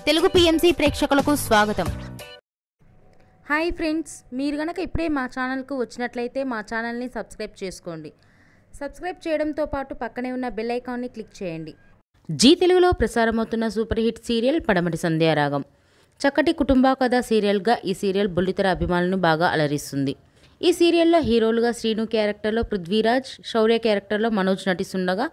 Telugu PMC ప్రేక్షకులకు స్వాగతం. Hi friends, మీరు గనక ఇప్పుడే మా ఛానల్కు వచ్చినట్లయితే మా ఛానల్ని సబ్స్క్రైబ్ చేసుకోండి. సబ్స్క్రైబ్ చేయడంతో పాటు పక్కనే ఉన్న బెల్ ఐకాన్ని క్లిక్ చేయండి. జీ తెలుగులో ప్రసారమవుతున్న సూపర్ హిట్ సీరియల్ పడమటి సంధ్యారాగం. చక్కటి కుటుంబ కథ సీరియల్గా ఈ సీరియల్ బుల్లితెర అభిమానులను బాగా అలరిస్తుంది. ఈ సీరియల్లో హీరోలుగా శ్రీను క్యారెక్టర్లో పృథ్వీరాజ్, శౌర్య క్యారెక్టర్లో మనోజ్ నటిస్తుండగా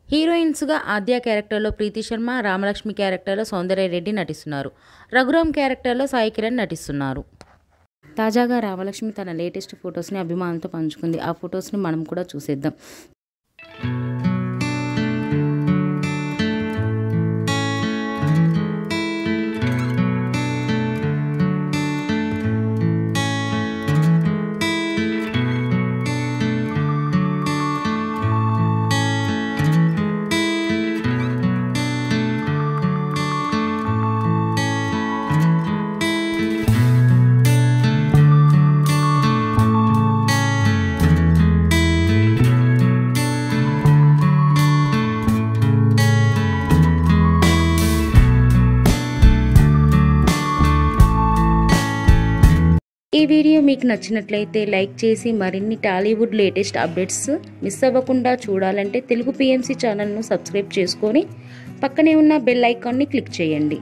హీరోయిన్స్గా ఆద్య క్యారెక్టర్లో ప్రీతి శర్మ, రామలక్ష్మి క్యారెక్టర్లో సౌందర్య రెడ్డి నటిస్తున్నారు. రఘురామ్ క్యారెక్టర్లో సాయి కిరణ్ నటిస్తున్నారు. తాజాగా రామలక్ష్మి తన లేటెస్ట్ ఫొటోస్ని అభిమానులతో పంచుకుంది. ఆ ఫొటోస్ని మనం కూడా చూసేద్దాం. ఈ వీడియో మీకు నచ్చినట్లయితే లైక్ చేసి మరిన్ని టాలీవుడ్ లేటెస్ట్ అప్డేట్స్ మిస్ అవ్వకుండా చూడాలంటే తెలుగు పిఎంసి ఛానల్ను సబ్స్క్రైబ్ చేసుకొని పక్కనే ఉన్న బెల్ ఐకాన్ని క్లిక్ చేయండి.